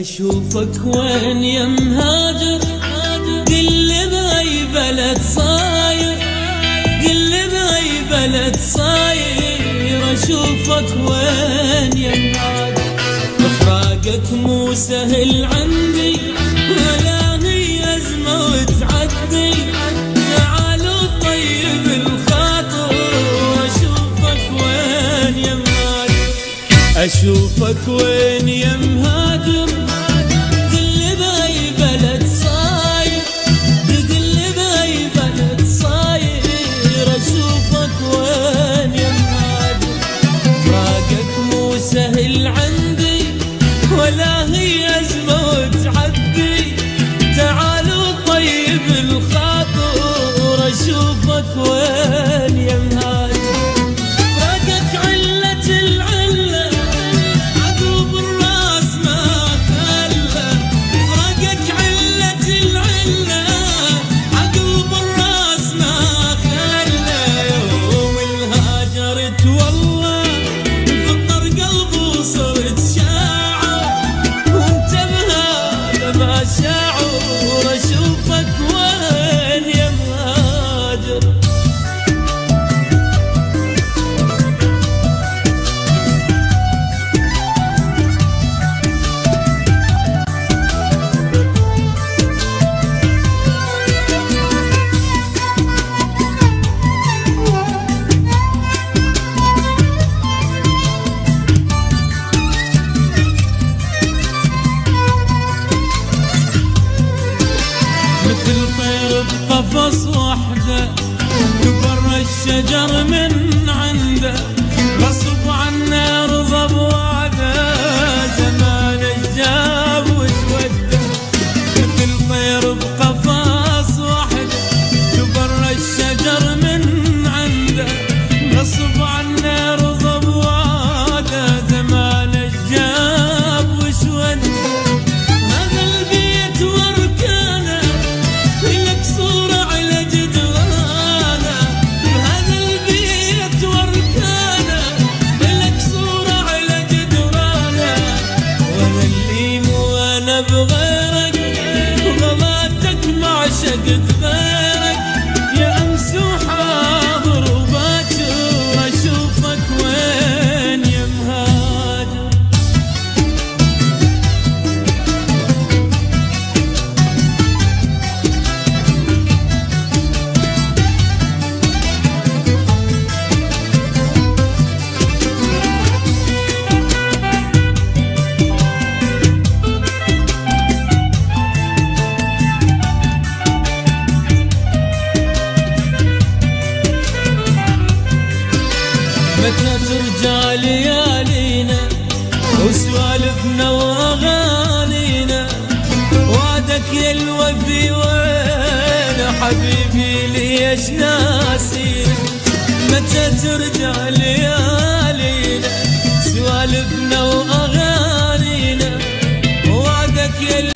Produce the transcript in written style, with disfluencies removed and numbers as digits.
أشوفك وين يا مهاجر، قل لي بأي بلد صاير، قل لي بأي بلد صاير. أشوفك وين يا مهاجر، فراقك مو سهل عندي ولا هي أزمة وتعدي. تعالوا طيب الخاطر، أشوفك وين يا مهاجر، أشوفك وين يا مهاجر. قل لي بأي بلد صاير، قل لي بأي بلد صاير. أشوفك وين يا مهاجر، فراقك مو سهل عندي ولا هي أزمة وتعدي. تعالوا طيب الخاطر، أشوفك وين يا مهاجر. فراقك علة العلة، عقب الراس ما خلى. فراقك علة العلة، عقب الراس ما خلى. يوم الهاجرت والله فطر قلبي وصرت شاعر، وانت بهذا ما شاعر. أشوفك وين يا مهاجر. مثل طير بقفص وحده، كبر الشجر من عنده. غصب عنا رضى بوعده، زمان الجاب وسوده. مثل طير بقفص وحده، كبر الشجر من عنده. غصب عنا رضى بوعده، زمان الجاب وسوده. هذا البيت واركانه، لك صورة على جدرانه. هذا البيت واركانه، لك صورة على جدرانه. وانا اللي مو انا بغيرك، وغلاتك ما عشقت غيرك. يا امس وحاضر وباكر، اشوفك وين يا مهاجر. متى ترجع ليالينا وسوالفنا واغانينا. وعدك يا الوفي وين حبيبي ليش ناسينا. متى ترجع ليالينا سوالفنا واغانينا. وعدك يا